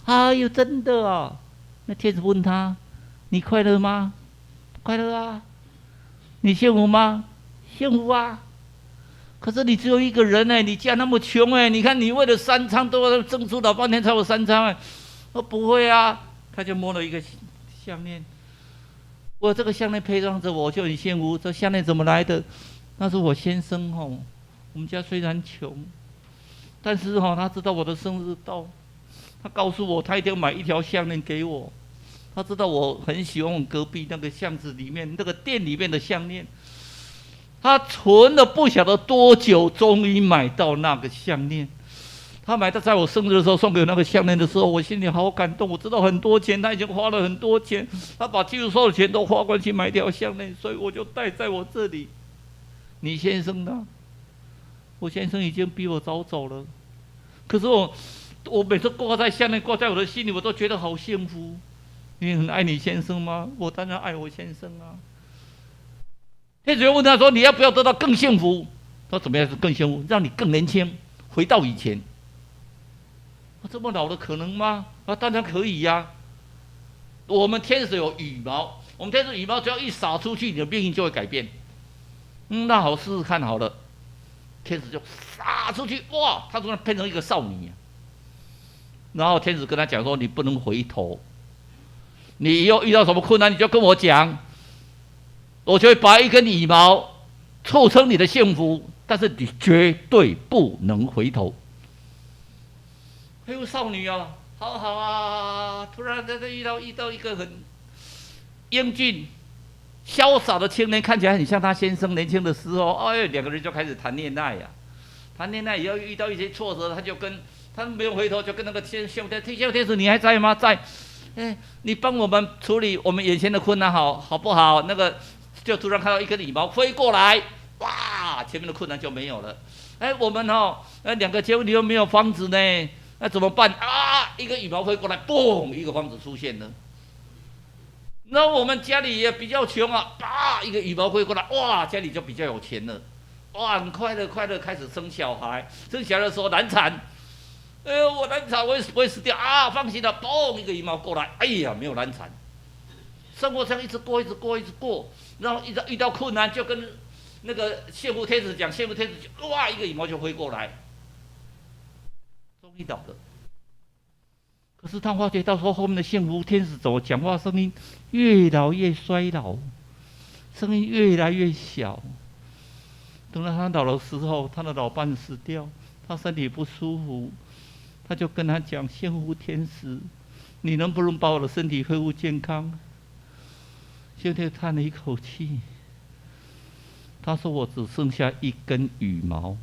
哎呦，真的啊！那天使问他：“你快乐吗？”“快乐啊。”“你幸福吗？”“幸福啊。”“可是你只有一个人你家那么穷你看你为了3餐都要争出老半天才有3餐我不会啊。”他就摸了一个项链，我这个项链配上着我就很幸福。这项链怎么来的？那是我先生我们家虽然穷，但是他知道我的生日到，他告诉我他一定要买一条项链给我。他知道我很喜欢我隔壁那个巷子里面那个店里面的项链。他存了不晓得多久，终于买到那个项链。他买到在我生日的时候送给我那个项链的时候，我心里好感动。我知道很多钱，他已经花了很多钱，他把几乎所有的钱都花光去买一条项链，所以我就戴在我这里。你先生呢？我先生已经比我早走了，可是我每次挂在项链挂在我的心里，我都觉得好幸福。你很爱你先生吗？我当然爱我先生啊。天使问他说：“你要不要得到更幸福？”他说：“怎么样是更幸福？让你更年轻，回到以前。”这么老的可能吗？当然可以呀。我们天使有羽毛，我们天使羽毛只要一撒出去，你的命运就会改变。那好，试试看好了。天使就撒出去，哇，他突然变成一个少女。然后天使跟他讲说：“你不能回头，你以后遇到什么困难，你就跟我讲，我就会把一根羽毛凑成你的幸福，但是你绝对不能回头。”少女啊，好好啊！突然在这遇到一个很英俊、潇洒的青年，看起来很像他先生年轻的时候。两个人就开始谈恋爱呀。谈恋爱以后遇到一些挫折，他没有回头，就跟那个天使：“你还在吗？在。”你帮我们处理我们眼前的困难好不好？那个就突然看到一根羽毛飞过来，哇，前面的困难就没有了。我们两个结婚又没有房子呢，那怎么办啊？一个羽毛飞过来，嘣，一个房子出现了。那我们家里也比较穷啊，一个羽毛飞过来，哇，家里就比较有钱了。哇，很快乐开始生小孩，生小孩的时候难产，我难产我也不会死掉啊，放心了，嘣，一个羽毛过来，哎呀，没有难产。生活这样一直过，然后遇到困难就跟那个谢夫天使讲，谢夫天使就哇，一个羽毛就飞过来，终于倒了。可是他发觉到说后面的幸福天使怎么讲话声音越老越衰老，声音越来越小。等到他老的时候，他的老伴死掉，他身体不舒服，他就跟他讲：幸福天使，你能不能把我的身体恢复健康？谢天叹了一口气，他说：我只剩下一根羽毛。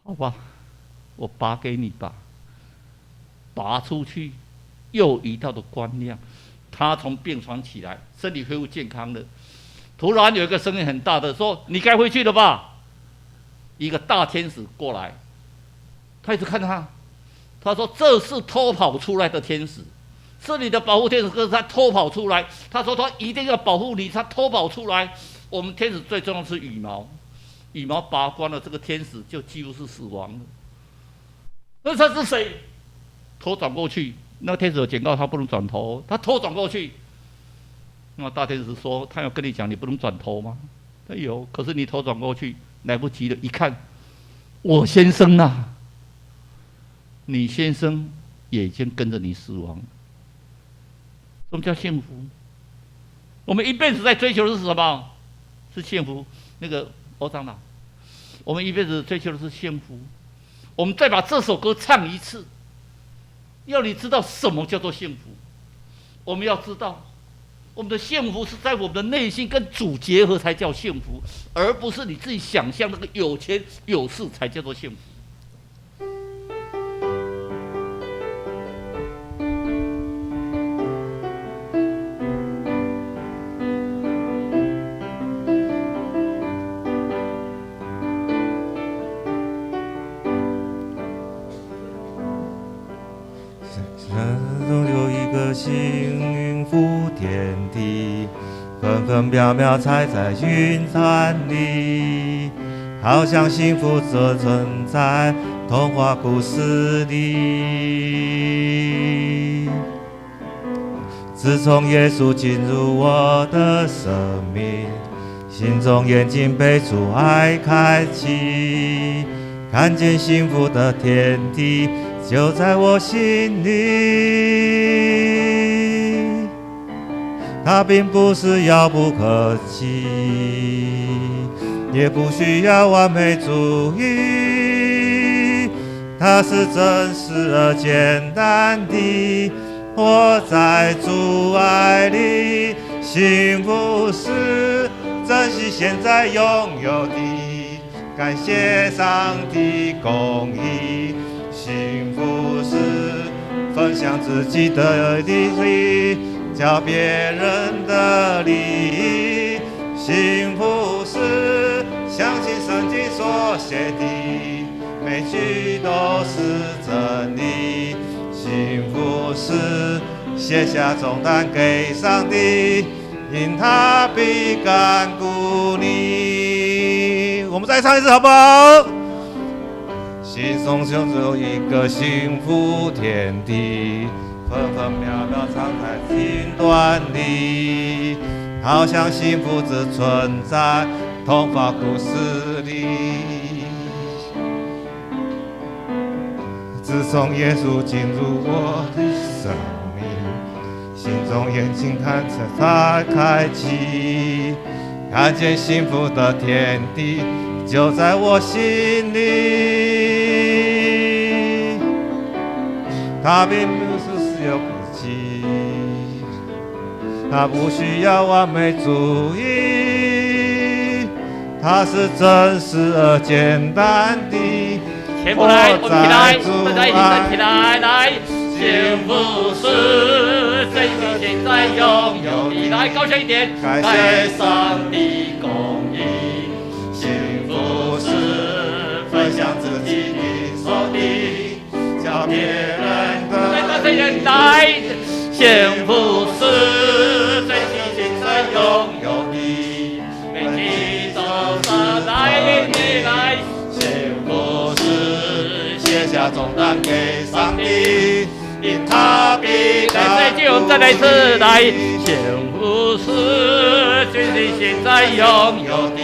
好吧，我拔给你吧。拔出去，又一道的光亮，他从病床起来，身体恢复健康了。突然有一个声音很大的说：你该回去了吧？一个大天使过来，他一直看他，他说：这是偷跑出来的天使，是你的保护天使，可是他偷跑出来。他说他一定要保护你，他偷跑出来。我们天使最重要的是羽毛，羽毛拔光了，这个天使就几乎是死亡了。那他是谁？头转过去，那个天使有警告他不能转头，他头转过去。那大天使说：他要跟你讲，你不能转头吗？他有，可是你头转过去来不及了。一看，我先生啊，你先生也已经跟着你死亡了。什么叫幸福？我们一辈子在追求的是什么？是幸福。那个欧长老，我们一辈子追求的是幸福。我们再把这首歌唱一次，要你知道什么叫做幸福。我们要知道，我们的幸福是在我们的内心跟主结合才叫幸福，而不是你自己想象那个有钱有势才叫做幸福。幸福天地，分分秒秒踩在云端里，好像幸福只存在童话故事里。自从耶稣进入我的生命，心中眼睛被主爱开启，看见幸福的天地就在我心里。它并不是遥不可及，也不需要完美主义，它是真实而简单的活在主爱里。幸福是珍惜现在拥有的，感谢上帝公义。幸福是分享自己的利益，叫别人的利益。幸福是相信圣经所写的每句都是真理。幸福是卸下重担给上帝，因他必干顾你。我们再唱一次好不好？心中就只有一个幸福天地，分分秒秒藏在云端里，好像幸福只存在童话故事里。自从耶稣进入我的生命，心中眼睛看着他开启，看见幸福的天地就在我心里。他并不是十有不及，他不需要完美主义，他是真实而简单的全部来，我们起来，大家一起站起来，来，幸福是真心现在拥有的，来高兴一点，感谢上帝公义，幸福是分享自己的所的，叫别人的，来大声点，来，幸福是真心现在拥有的，每天早上来，你来。卸下重担给上帝，因他必来这句我们再来一次，来，幸福是全心现在拥有的，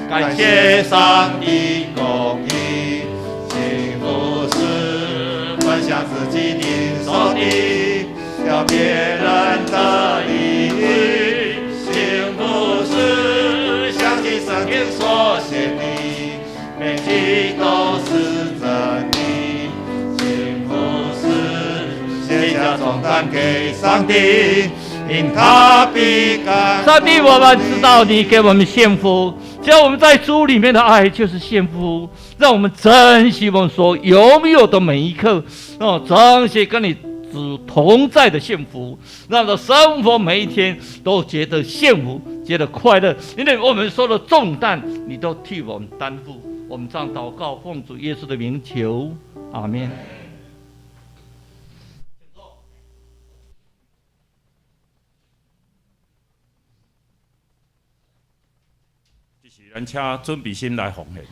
感谢上帝公义，幸福是分享自己的所的，要别人的利益，幸福是相信圣经所写的，每句都是真理，幸福是卸下重担给上帝，因他必感。上帝，我们知道你给我们幸福，只要我们在主里面的爱就是幸福，让我们珍惜我们所拥有的每一刻，珍惜跟你主同在的幸福，让我们的生活每一天都觉得幸福，觉得快乐，因为我们所有的重担你都替我们担负。我们这样祷告，奉主耶稣的名求，阿们。这是咱请准备心来奉献。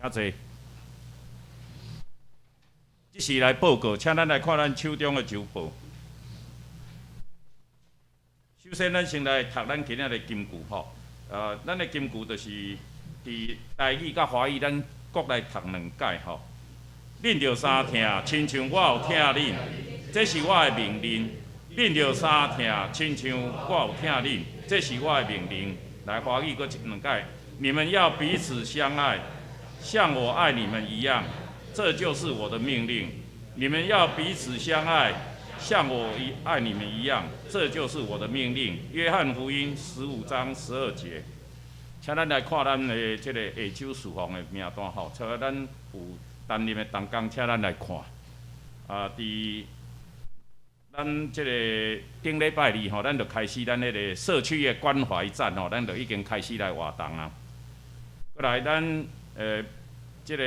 坐，这是来报告，请咱来看咱手中的周报。首先，咱先来读咱今仔的金句吼。咱的金句就是伫台语甲华语，咱各来读2解吼。恁着相听，亲像我有听恁，这是我的命令。恁着相听，亲像我有听恁，这是我的命令。来华语搁2解，你们要彼此相爱。像我爱你们一样，这就是我的命令。你们要彼此相爱，像我爱你们一样，这就是我的命令。约翰福音15章12节。请咱来看咱的这个下手侍奉的名单吼，像咱有担任的同工，请咱来看。伫咱这个顶礼拜二吼，咱就开始咱那个社区的关怀站吼，咱就已经开始来活动啊。过来咱这个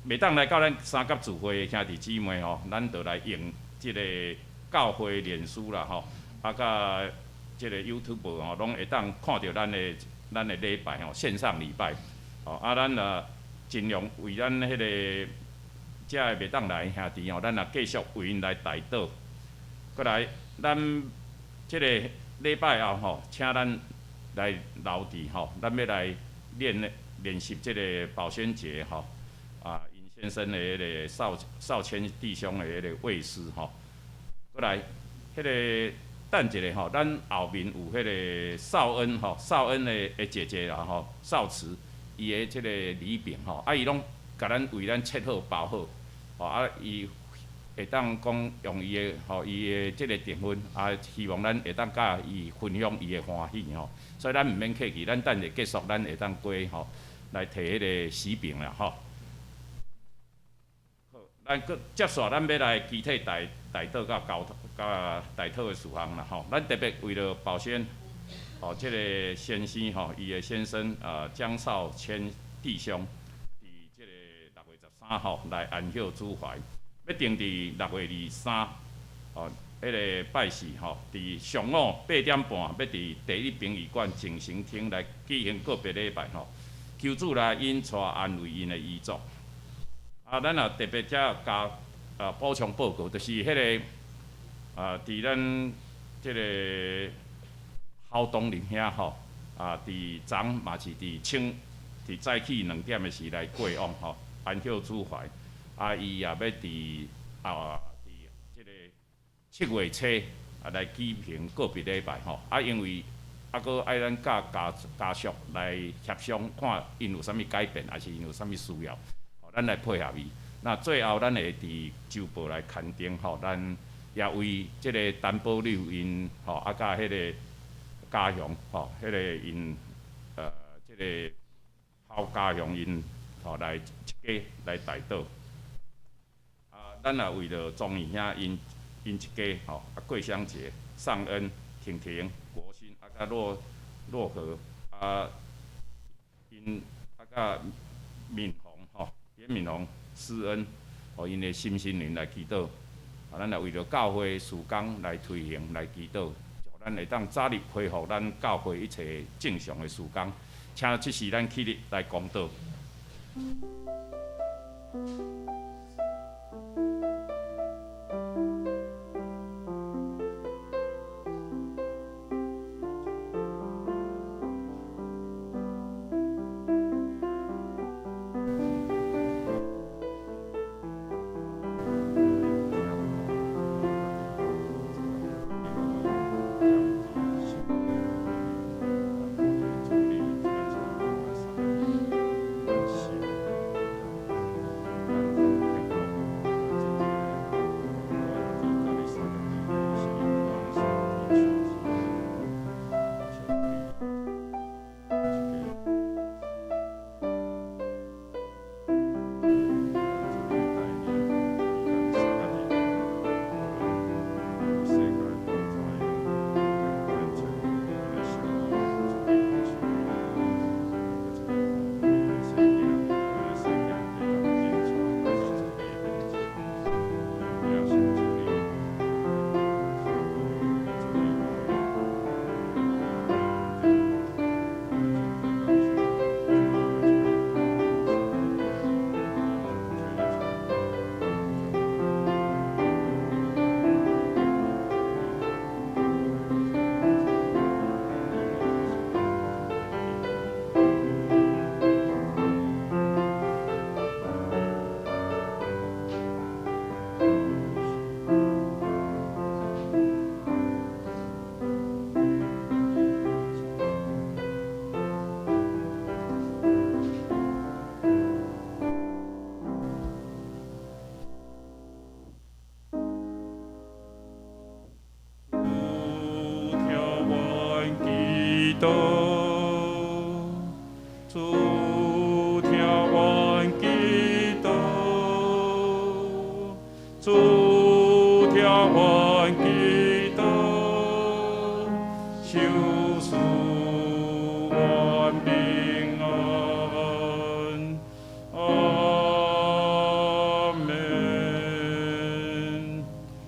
每当来到咱三甲聚会的兄弟姊妹吼，咱就来用这个教会脸书啦吼，甲这个 YouTube 吼，拢会当看到咱的礼拜吼，线上礼拜吼，咱尽量为咱迄个遮个袂当来兄弟吼，咱也继续为因来代祷。过来，咱即个礼拜后吼，请咱来留伫吼，咱要来练习即个保鲜节吼，尹先生的迄个少谦弟兄的迄个卫士吼。过来，迄个等一下吼，咱后面有迄个少恩吼，少恩的姐姐啦吼，少慈，伊的即个礼饼吼，伊拢甲咱为咱切好包好，吼伊会当讲用伊的吼，伊的即个订婚，希望咱会当甲伊分享伊的欢喜吼，所以咱毋免客气，咱等下结束，咱会当过吼来摕迄个喜饼啦吼。咱搁接续，咱要来具体代祷甲代祷的事项啦吼。咱特别为了保鲜，吼，即个先生吼，伊的先生江少谦弟兄，伫即个6月13号来安歇主怀，要定伫6月23，吼，迄个拜祀吼，伫上午8点半要伫第一殡仪馆静心厅来举行个别礼拜吼，求主来因带安慰因的遗族。咱也特别加补充报告，就是迄个伫咱即个校东林遐吼，伫昨嘛是伫早起2点的时来过往吼，安歇主怀，伊也要伫即个7月初来举行个别礼拜吼，因为搁爱咱甲家属来协商，看因有啥物改变，还是因有啥物需要。咱来配合伊，那最后咱会伫周报来刊登吼，咱也为即个陈宝柳因吼，甲迄个家乡吼，迄个因即个后家乡因吼来一家来代祷。咱也为着庄义兄因一家吼，过香节、尚恩、婷婷、国新甲洛河因甲闽闽宏施恩，互因的心灵来祈祷。咱也为着教会事工来推行来祈祷，咱会当早日恢复咱教会一切正常的事工。请即时咱起立来讲道。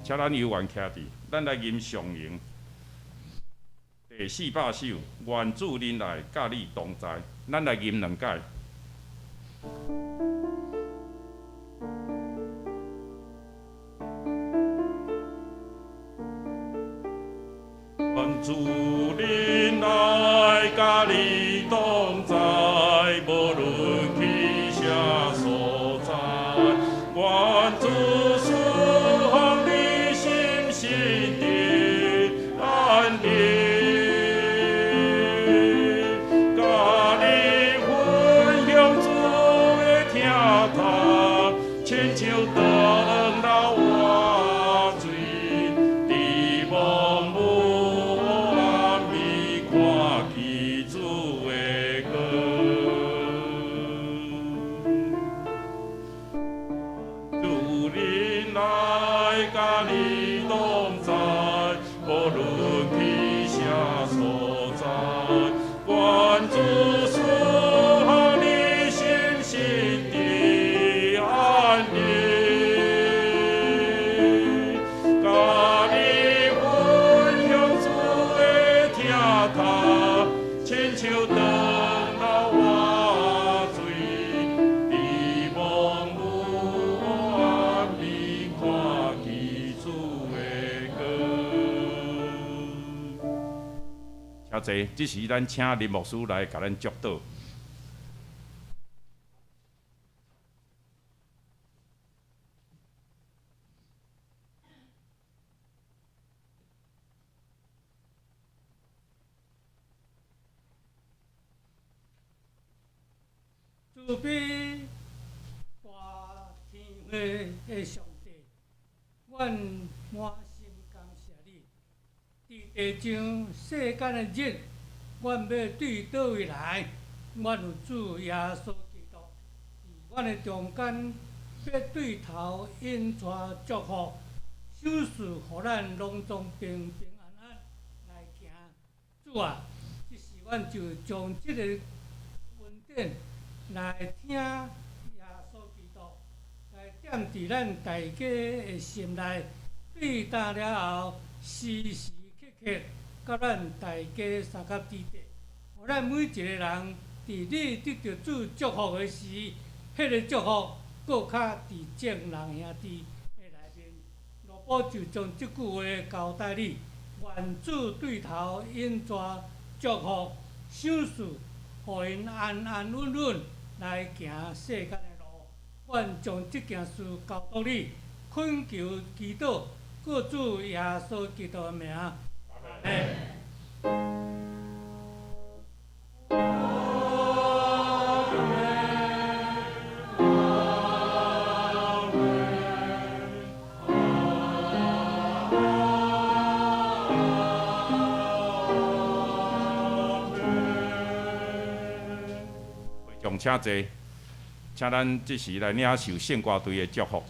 请咱犹原徛伫，咱来吟上营第400首，愿主临来，甲你同在。咱来吟2解。主您来甲你同在，无论去啥所在，愿主赐予你心心的安宁。亲像长老活水，伫望母暗暝看起主的光。主您来甲你同在，无论去啥所在，愿主赐予你心心的安宁。亲像长老活水，伫望母暗暝看起主的光。请坐，这时咱请林牧师来甲咱祝祷。慈悲大天父的上帝，阮满心感谢你。伫地上世间的日，阮要对倒位来？阮有主耶稣基督，伫阮的中间，要对头引带祝福，手势互咱拢总平平安安来行。主啊，即时阮就将即个恩典。来听耶稣基督，来点伫咱大家的心内，对答了后，时时刻刻，甲咱大家三甲之地，互咱每一个人，伫你得到主祝福的时，迄个祝福搁较伫正人兄弟的内面。罗宝就将即句话交代你，愿主对头引带祝福，赏赐，互因安安稳稳。来行世间的路，阮将这件事交托你，恳求祈祷，各主耶稣基督的名。阿门。请坐，请咱这时来领受献歌队的祝福。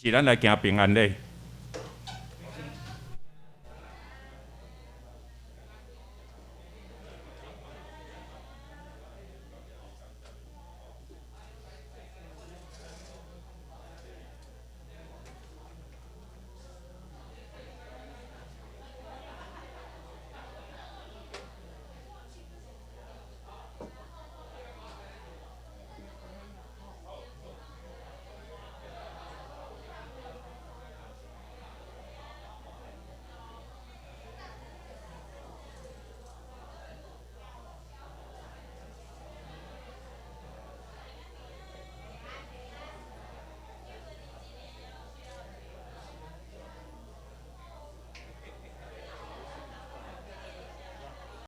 是咱来行平安礼。